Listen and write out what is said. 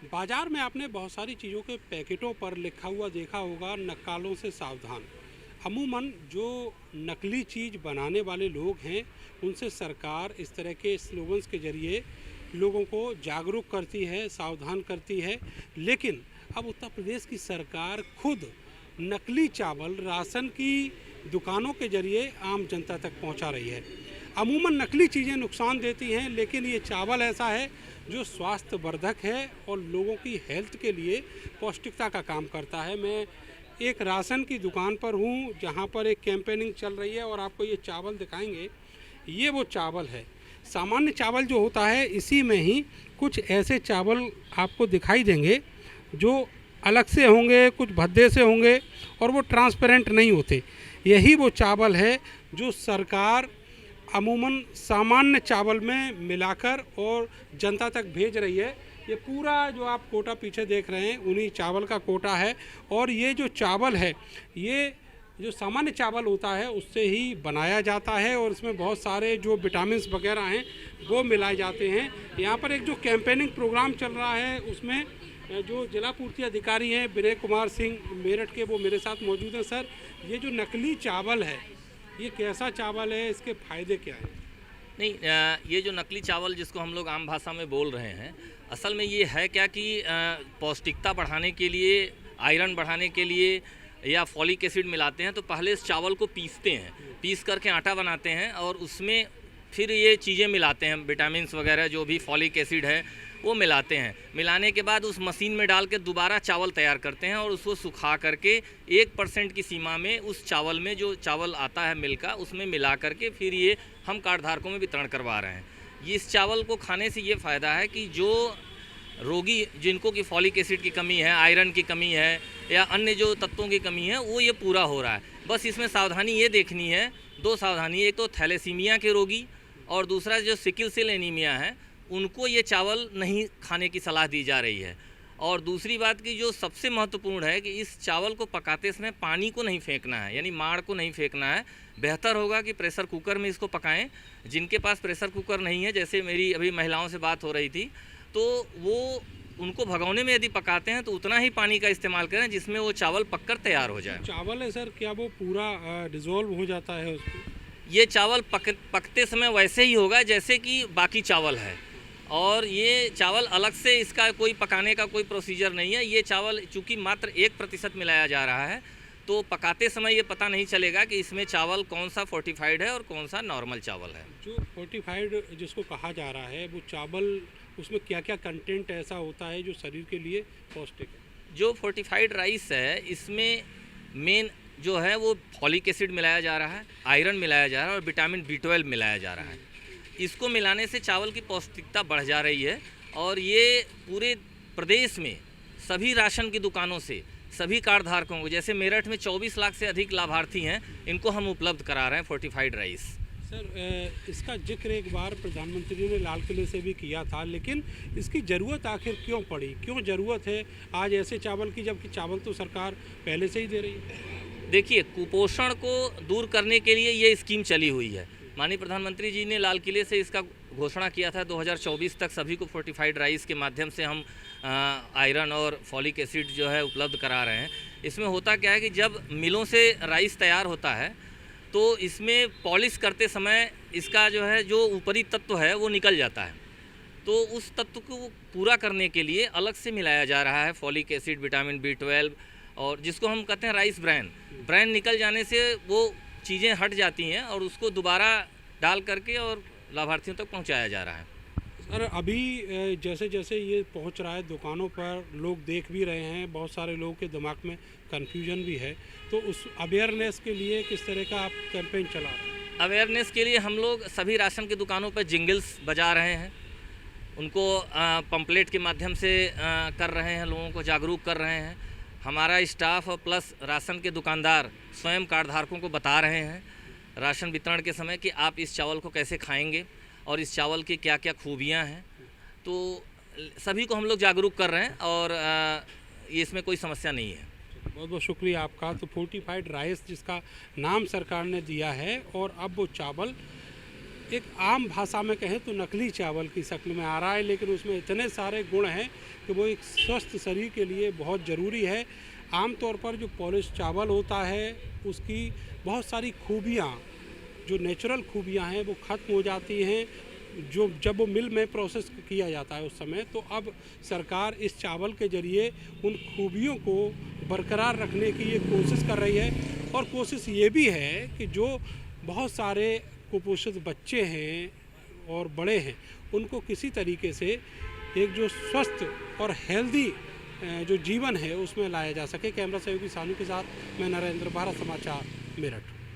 बाजार में आपने बहुत सारी चीज़ों के पैकेटों पर लिखा हुआ देखा होगा, नक्कालों से सावधान। अमूमन जो नकली चीज़ बनाने वाले लोग हैं, उनसे सरकार इस तरह के स्लोगन्स के ज़रिए लोगों को जागरूक करती है, सावधान करती है। लेकिन अब उत्तर प्रदेश की सरकार खुद नकली चावल राशन की दुकानों के ज़रिए आम जनता तक पहुंचा रही है। अमूमन नकली चीज़ें नुकसान देती हैं, लेकिन ये चावल ऐसा है जो स्वास्थ्यवर्धक है और लोगों की हेल्थ के लिए पौष्टिकता का काम करता है। मैं एक राशन की दुकान पर हूँ जहाँ पर एक कैंपेनिंग चल रही है और आपको ये चावल दिखाएंगे। ये वो चावल है। सामान्य चावल जो होता है, इसी में ही कुछ ऐसे चावल आपको दिखाई देंगे जो अलग से होंगे, कुछ भद्दे से होंगे और वो ट्रांसपेरेंट नहीं होते। यही वो चावल है जो सरकार अमूमन सामान्य चावल में मिलाकर और जनता तक भेज रही है। ये पूरा जो आप कोटा पीछे देख रहे हैं, उन्हीं चावल का कोटा है। और ये जो चावल है, ये जो सामान्य चावल होता है उससे ही बनाया जाता है और इसमें बहुत सारे जो विटामिन्स वगैरह हैं वो मिलाए जाते हैं। यहाँ पर एक जो कैंपेनिंग प्रोग्राम चल रहा है, उसमें जो जिला पूर्ति अधिकारी हैं विनय कुमार सिंह मेरठ के, वो मेरे साथ मौजूद हैं। सर, ये जो नकली चावल है, ये कैसा चावल है, इसके फ़ायदे क्या हैं? नहीं, ये जो नकली चावल जिसको हम लोग आम भाषा में बोल रहे हैं, असल में ये है क्या कि पौष्टिकता बढ़ाने के लिए, आयरन बढ़ाने के लिए या फॉलिक एसिड मिलाते हैं। तो पहले इस चावल को पीसते हैं, पीस करके आटा बनाते हैं और उसमें फिर ये चीज़ें मिलाते हैं, विटामिन्स वगैरह जो भी फॉलिक एसिड है वो मिलाते हैं। मिलाने के बाद उस मशीन में डाल के दोबारा चावल तैयार करते हैं और उसको सुखा करके 1% की सीमा में उस चावल में जो चावल आता है मिल का, उसमें मिला करके फिर ये हम कार्ड धारकों में वितरण करवा रहे हैं। ये इस चावल को खाने से ये फ़ायदा है कि जो रोगी जिनको कि फॉलिक एसिड की कमी है, आयरन की कमी है या अन्य जो तत्वों की कमी है, वो ये पूरा हो रहा है। बस इसमें सावधानी ये देखनी है, दो सावधानी, एक तो थैलेसीमिया के रोगी और दूसरा जो सिकिल सेल एनीमिया है, उनको ये चावल नहीं खाने की सलाह दी जा रही है। और दूसरी बात की जो सबसे महत्वपूर्ण है कि इस चावल को पकाते समय पानी को नहीं फेंकना है, यानी माड़ को नहीं फेंकना है। बेहतर होगा कि प्रेशर कुकर में इसको पकाएं। जिनके पास प्रेशर कुकर नहीं है, जैसे मेरी अभी महिलाओं से बात हो रही थी, तो वो उनको भगोने में यदि पकाते हैं तो उतना ही पानी का इस्तेमाल करें जिसमें वो चावल पककर तैयार हो जाए। चावल है सर, क्या वो पूरा डिज़ोल्व हो जाता है उसमें? ये चावल पकते समय वैसे ही होगा जैसे कि बाकी चावल है। और ये चावल अलग से इसका कोई पकाने का कोई प्रोसीजर नहीं है। ये चावल चूँकि मात्र 1% मिलाया जा रहा है, तो पकाते समय ये पता नहीं चलेगा कि इसमें चावल कौन सा फोर्टिफाइड है और कौन सा नॉर्मल चावल है। जो फोर्टिफाइड जिसको कहा जा रहा है, वो चावल, उसमें क्या क्या कंटेंट ऐसा होता है जो शरीर के लिए पौष्टिक है? जो फोर्टिफाइड राइस है, इसमें मेन जो है वो फॉलिक एसिड मिलाया जा रहा है, आयरन मिलाया जा रहा है और विटामिन B12 मिलाया जा रहा है। इसको मिलाने से चावल की पौष्टिकता बढ़ जा रही है और ये पूरे प्रदेश में सभी राशन की दुकानों से सभी कार्ड धारकों को, जैसे मेरठ में 24 लाख से अधिक लाभार्थी हैं, इनको हम उपलब्ध करा रहे हैं फोर्टिफाइड राइस। सर, इसका जिक्र एक बार प्रधानमंत्री ने लाल किले से भी किया था, लेकिन इसकी ज़रूरत आखिर क्यों पड़ी, क्यों ज़रूरत है आज ऐसे चावल की, जबकि चावल तो सरकार पहले से ही दे रही है? देखिए, कुपोषण को दूर करने के लिए ये स्कीम चली हुई है। माननीय प्रधानमंत्री जी ने लाल किले से इसका घोषणा किया था 2024 तक सभी को फोर्टिफाइड राइस के माध्यम से हम आयरन और फॉलिक एसिड जो है उपलब्ध करा रहे हैं। इसमें होता क्या है कि जब मिलों से राइस तैयार होता है तो इसमें पॉलिश करते समय इसका जो है जो ऊपरी तत्व है वो निकल जाता है। तो उस तत्व को पूरा करने के लिए अलग से मिलाया जा रहा है फॉलिक एसिड, विटामिन B12 और जिसको हम कहते हैं राइस ब्रांड निकल जाने से वो चीज़ें हट जाती हैं और उसको दोबारा डाल करके और लाभार्थियों तक पहुंचाया जा रहा है। सर, अभी जैसे जैसे ये पहुंच रहा है दुकानों पर, लोग देख भी रहे हैं, बहुत सारे लोगों के दिमाग में कन्फ्यूजन भी है, तो उस अवेयरनेस के लिए किस तरह का आप कैंपेन चला रहे हैं? अवेयरनेस के लिए हम लोग सभी राशन की दुकानों पर जिंगल्स बजा रहे हैं, उनको पंपलेट के माध्यम से कर रहे हैं, लोगों को जागरूक कर रहे हैं। हमारा स्टाफ और प्लस राशन के दुकानदार स्वयं कार्ड धारकों को बता रहे हैं राशन वितरण के समय कि आप इस चावल को कैसे खाएंगे और इस चावल की क्या क्या खूबियां हैं। तो सभी को हम लोग जागरूक कर रहे हैं और इसमें कोई समस्या नहीं है। बहुत बहुत शुक्रिया आपका। तो फोर्टिफाइड राइस जिसका नाम सरकार ने दिया है, और अब वो चावल एक आम भाषा में कहें तो नकली चावल की शक्ल में आ रहा है, लेकिन उसमें इतने सारे गुण हैं कि वो एक स्वस्थ शरीर के लिए बहुत ज़रूरी है। आमतौर पर जो पॉलिश चावल होता है उसकी बहुत सारी खूबियाँ, जो नेचुरल खूबियाँ हैं वो ख़त्म हो जाती हैं जो जब वो मिल में प्रोसेस किया जाता है उस समय। तो अब सरकार इस चावल के ज़रिए उन खूबियों को बरकरार रखने की ये कोशिश कर रही है, और कोशिश ये भी है कि जो बहुत सारे कुपोषित बच्चे हैं और बड़े हैं उनको किसी तरीके से एक जो स्वस्थ और हेल्दी जो जीवन है उसमें लाया जा सके। कैमरा सहयोगी सानू के साथ मैं नरेंद्र, भारत समाचार, मेरठ।